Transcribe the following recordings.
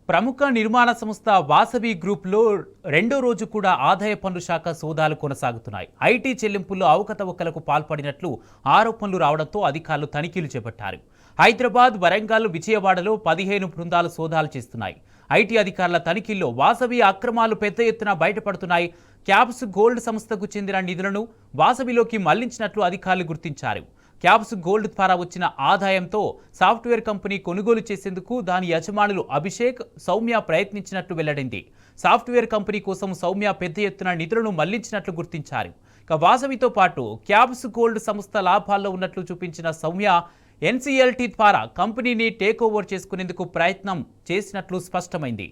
ప్రముఖ నిర్మాణ సంస్థ వాసవి గ్రూప్లో రెండో రోజు కూడా ఆదాయ పన్ను శాఖ సోదాలు కొనసాగుతున్నాయి. ఐటీ చెల్లింపుల్లో అవకతవకలకు పాల్పడినట్లు ఆరోపణలు రావడంతో అధికారులు తనిఖీలు చేపట్టారు. హైదరాబాద్, వరంగల్, విజయవాడలో 15 బృందాలు సోదాలు చేస్తున్నాయి. ఐటీ అధికారుల తనిఖీల్లో వాసవి అక్రమాలు పెద్ద ఎత్తున బయటపడుతున్నాయి. క్యాబ్స్ గోల్డ్ సంస్థకు చెందిన నిధులను వాసవిలోకి మళ్లించినట్లు అధికారులు గుర్తించారు. క్యాబ్స్ గోల్డ్ ద్వారా వచ్చిన ఆదాయంతో సాఫ్ట్వేర్ కంపెనీ కొనుగోలు చేసేందుకు దాని యజమానులు అభిషేక్, సౌమ్య ప్రయత్నించినట్లు వెల్లడింది. సాఫ్ట్వేర్ కంపెనీ కోసం సౌమ్య పెద్ద ఎత్తున నిధులను మళ్లించినట్లు గుర్తించారు. ఇక వాసవితో పాటు క్యాబ్స్ గోల్డ్ సంస్థ లాభాల్లో ఉన్నట్లు చూపించిన సౌమ్య ఎన్సీఎల్టీ ద్వారా కంపెనీని టేక్ ఓవర్ చేసుకునేందుకు ప్రయత్నం చేసినట్లు స్పష్టమైంది.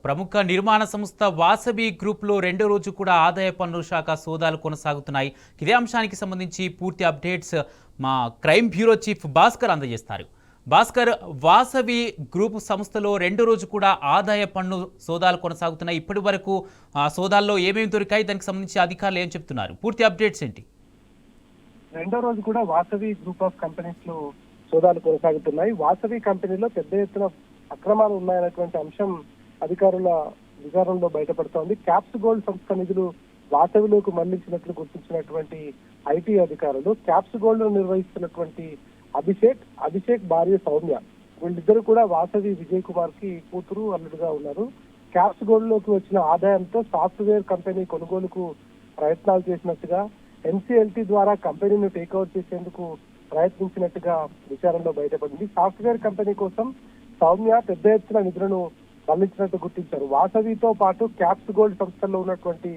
ప్రముఖ నిర్మాణ సంస్థ వాసవి గ్రూప్లో రెండో రోజు కూడా ఆదాయ పన్ను శాఖ సోదాలు కొనసాగుతున్నాయి. ఇదే అంశానికి సంబంధించి పూర్తి అప్డేట్స్ మా క్రైమ్ బ్యూరో చీఫ్ భాస్కర్ అందజేస్తారు. భాస్కర్, వాసవి గ్రూప్ సంస్థలో రెండో రోజు కూడా ఆదాయ పన్ను సోదాలు కొనసాగుతున్నాయి. ఇప్పటి వరకు సోదాల్లో ఏమేమి దొరికాయి, దానికి సంబంధించి అధికారులు ఏం చెప్తున్నారు, పూర్తి అప్డేట్స్ ఏంటి? రెండో రోజు కూడా వాసవి గ్రూప్ ఆఫ్ కంపెనీస్ లో సోదాలు కొనసాగుతున్నాయి. వాసవి కంపెనీలో పెద్ద ఎత్తున అక్రమాలు ఉన్నాయనేటువంటి అంశం అధికారుల విచారణలో బయటపడుతోంది. క్యాప్స్ గోల్డ్ సంస్థ నిధులు వాసవిలోకి మళ్లించినట్లు గుర్తించినటువంటి ఐటీ అధికారులు క్యాప్స్ గోల్డ్ నిర్వహిస్తున్నటువంటి అభిషేక్ భార్య సౌమ్య, వీళ్ళిద్దరూ కూడా వాసవి విజయ్ కుమార్ కి కూతురు, అల్లుడుగా ఉన్నారు. క్యాప్స్ గోల్డ్ లోకి వచ్చిన ఆదాయంతో సాఫ్ట్వేర్ కంపెనీ కొనుగోలుకు ప్రయత్నాలు చేసినట్టుగా, ఎన్సీఎల్టీ ద్వారా కంపెనీని టేక్ఓవర్ చేసేందుకు ప్రయత్నించినట్టుగా విచారణలో బయటపడింది. సాఫ్ట్వేర్ కంపెనీ కోసం సౌమ్య పెద్ద ఎత్తున నిధులను మళ్లించినట్టు గుర్తించారు. వాసవితో పాటు క్యాప్స్ గోల్డ్ సంస్థల్లో ఉన్నటువంటి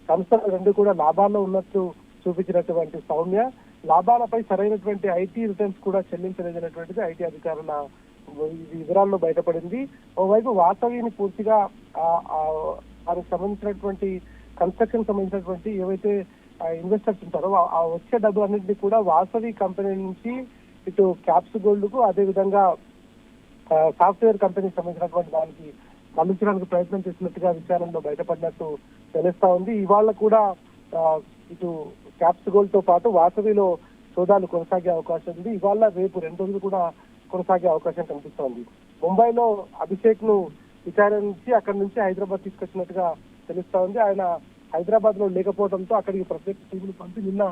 సంస్థలు రెండు కూడా లాభాల్లో ఉన్నట్టు చూపించినటువంటి సౌమ్య లాభాలపై సరైనటువంటి ఐటీ రిటర్న్స్ కూడా చెల్లించలేదనేటువంటిది ఐటీ అధికారుల వివరాల్లో బయటపడింది. ఓవైపు వాసవిని పూర్తిగా దానికి సంబంధించినటువంటి కన్స్ట్రక్షన్ సంబంధించినటువంటి ఏవైతే ఇన్వెస్టర్స్ ఉంటారో ఆ వచ్చే డబ్బు అన్నింటినీ కూడా వాసవి కంపెనీ నుంచి ఇటు క్యాప్స్ గోల్డ్ కు, అదే విధంగా సాఫ్ట్వేర్ కంపెనీకి సంబంధించినటువంటి దానికి మళ్లించడానికి ప్రయత్నం చేసినట్టుగా విచారణలో బయటపడినట్టు తెలుస్తా ఉంది. ఇవాళ కూడా ఇటు క్యాప్స్ గోల్డ్ తో పాటు వాసవిలో సోదాలు కొనసాగే అవకాశం ఉంది. ఇవాళ రేపు 2 రోజులు కూడా కొనసాగే అవకాశం కనిపిస్తోంది. ముంబైలో అభిషేక్ ను విచారించి అక్కడి నుంచి హైదరాబాద్ తీసుకొచ్చినట్టుగా తెలుస్తా ఉంది. ఆయన హైదరాబాద్ లో లేకపోవడంతో అక్కడికి ప్రత్యేక టీములు పంపి నిన్న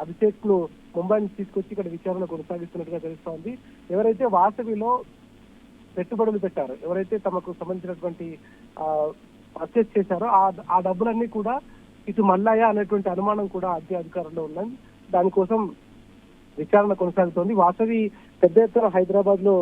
అభిషేక్ ను ముంబై నుంచి తీసుకొచ్చి ఇక్కడ విచారణ కొనసాగిస్తున్నట్టుగా తెలుస్తా ఉంది. ఎవరైతే వాసవిలో పెట్టుబడులు పెట్టారో, ఎవరైతే తమకు సంబంధించినటువంటి పర్చేస్ చేశారో ఆ డబ్బులన్నీ కూడా ఇటు మల్లాయా అనేటువంటి అనుమానం కూడా అధికారుల్లో ఉన్నాయి. దానికోసం విచారణ కొనసాగుతోంది. వాసవి పెద్ద ఎత్తున హైదరాబాద్ లో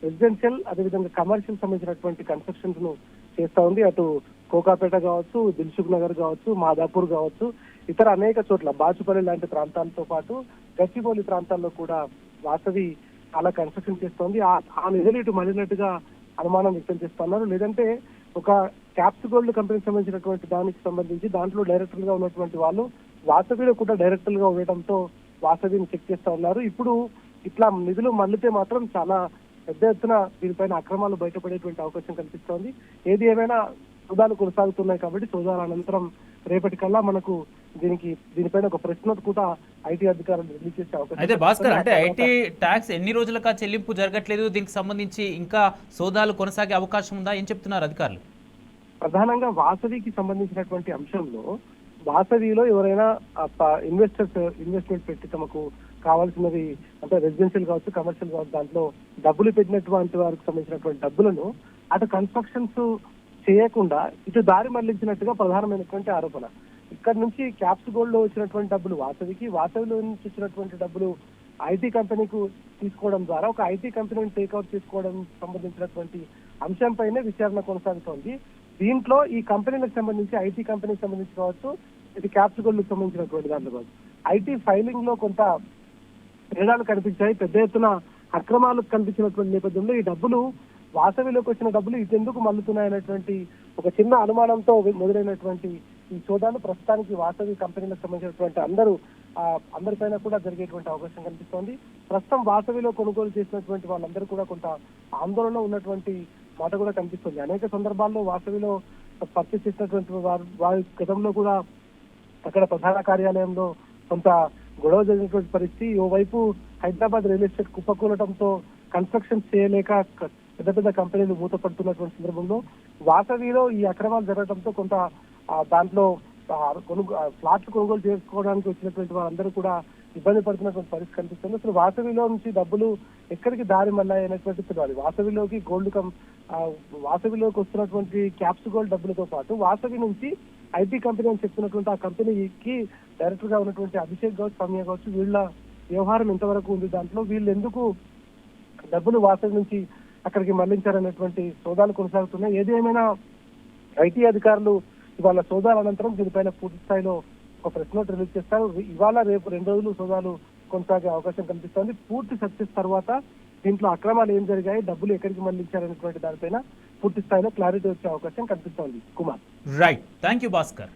రెసిడెన్షియల్, అదేవిధంగా కమర్షియల్ సంబంధించినటువంటి కన్స్ట్రక్షన్స్ ను చేస్తా ఉంది. అటు కోకాపేట కావచ్చు, దిల్సుఖ్ నగర్ కావచ్చు, మాదాపూర్ కావచ్చు, ఇతర అనేక చోట్ల బాచుపల్లి లాంటి ప్రాంతాలతో పాటు గచ్చిబౌలి ప్రాంతాల్లో కూడా వాసవి చాలా కన్స్ట్రక్షన్ చేస్తోంది. ఆ నిధులు ఇటు మళ్ళినట్టుగా అనుమానం వ్యక్తం చేస్తున్నారు. లేదంటే ఒక క్యాప్స్ గోల్డ్ కంపెనీకి సంబంధించినటువంటి దానికి సంబంధించి దాంట్లో డైరెక్టర్ గా ఉన్నటువంటి వాళ్ళు వాసవిలో కూడా డైరెక్టర్ గా ఉండటంతో వాసవిని చెక్ చేస్తా ఉన్నారు. ఇప్పుడు ఇట్లా నిధులు మళ్ళితే మాత్రం చాలా పెద్ద ఎత్తున దీనిపైన అక్రమాలు బయటపడేటువంటి అవకాశం కనిపిస్తోంది. ఏది ఏమైనా సోదాలు కొనసాగుతున్నాయి కాబట్టి సోదాల అనంతరం రేపటికల్లా మనకు దీనిపైన ఒక ప్రశ్న కూడా ఐటీ అధికారులు రిలీజ్ చేసే అవకాశం. అయితే భాస్కర్, అంటే ఐటీ ట్యాక్స్ ఎన్ని రోజులుగా చెల్లింపు జరగట్లేదు, దీనికి సంబంధించి ఇంకా సోదాలు కొనసాగే అవకాశం ఉందా, ఏం చెప్తున్నారు అధికారులు? ప్రధానంగా వాసవికి సంబంధించినటువంటి అంశంలో వాసవిలో ఎవరైనా ఇన్వెస్ట్మెంట్ పెట్టి తమకు కావాల్సినవి, అంటే రెసిడెన్షియల్ కావచ్చు, కమర్షియల్ కావచ్చు, దాంట్లో డబ్బులు పెట్టినటువంటి వారికి సంబంధించినటువంటి డబ్బులను అటు కన్స్ట్రక్షన్స్ చేయకుండా ఇటు దారి మళ్లించినట్టుగా ప్రధానమైనటువంటి ఆరోపణ. ఇక్కడ నుంచి క్యాప్స్ గోల్డ్ లో వచ్చినటువంటి డబ్బులు వాసవిలో నుంచి వచ్చినటువంటి డబ్బులు ఐటీ కంపెనీకు తీసుకోవడం ద్వారా ఒక ఐటీ కంపెనీని టేక్అవుట్ చేసుకోవడం సంబంధించినటువంటి అంశంపైనే విచారణ కొనసాగుతోంది. దీంట్లో ఈ కంపెనీలకు సంబంధించి, ఐటీ కంపెనీకి సంబంధించి కావచ్చు, ఇది క్యాప్స్ గోల్డ్ కు సంబంధించినటువంటి దాంట్లో కావచ్చు, ఐటీ ఫైలింగ్ లో కొంత తేడాలు కనిపించాయి. పెద్ద ఎత్తున అక్రమాలు కనిపించినటువంటి నేపథ్యంలో ఈ డబ్బులు వాసవిలోకి వచ్చిన డబ్బులు ఇటెందుకు మల్లుతున్నాయనేటువంటి ఒక చిన్న అనుమానంతో మొదలైనటువంటి ఈ సోదాలు ప్రస్తుతానికి వాసవి కంపెనీలకు సంబంధించినటువంటి అందరిపైన కూడా జరిగేటువంటి అవకాశం కనిపిస్తోంది. ప్రస్తుతం వాసవిలో కొనుగోలు చేసినటువంటి వాళ్ళందరూ కూడా కొంత ఆందోళనలో ఉన్నటువంటి మాట కూడా కనిపిస్తుంది. అనేక సందర్భాల్లో వాసవిలో పర్చేస్ చేసినటువంటి వారి గతంలో కూడా అక్కడ ప్రధాన కార్యాలయంలో కొంత గొడవ జరిగినటువంటి పరిస్థితి. ఓవైపు హైదరాబాద్ రియల్ ఎస్టేట్ కుప్పకూలటంతో కన్స్ట్రక్షన్ చేయలేక పెద్ద పెద్ద కంపెనీలు మూతపడుతున్నటువంటి సందర్భంలో వాసవిలో ఈ అక్రమాలు జరగడంతో కొంత దాంట్లో ఫ్లాట్లు కొనుగోలు చేసుకోవడానికి వచ్చినటువంటి వారందరూ కూడా ఇబ్బంది పడుతున్నటువంటి పరిస్థితి కనిపిస్తుంది. అసలు వాసవిలో నుంచి డబ్బులు ఎక్కడికి దారి మళ్ళాయి అనేటువంటి తెలియాలి. వాసవిలోకి వాసవిలోకి వస్తున్నటువంటి క్యాప్స్ గోల్డ్ డబ్బులతో పాటు వాసవి నుంచి ఐటీ కంపెనీ అని చెప్తున్నటువంటి ఆ కంపెనీకి డైరెక్టర్ గా ఉన్నటువంటి అభిషేక్ కావచ్చు, సౌమ్య కావచ్చు, వీళ్ళ వ్యవహారం ఎంతవరకు ఉంది, దాంట్లో వీళ్ళు ఎందుకు డబ్బులు వాసవి నుంచి అక్కడికి మళ్లించారనేటువంటి సోదాలు కొనసాగుతున్నాయి. ఏది ఏమైనా ఐటీ అధికారులు ఇవాళ సోదాల అనంతరం దీనిపైన పూర్తి స్థాయిలో ఒక ప్రెస్ నోట్ రిలీజ్ చేస్తారు. ఇవాళ రేపు 2 రోజులు సోదాలు కొనసాగే అవకాశం కనిపిస్తోంది. పూర్తి సక్సెస్ తర్వాత దీంట్లో అక్రమాలు ఏం జరిగాయి, డబ్బులు ఎక్కడికి మళ్లించారనేటువంటి దానిపైన పూర్తి స్థాయిలో క్లారిటీ వచ్చే అవకాశం కనిపిస్తోంది. Kumar, right, thank you Bhaskar.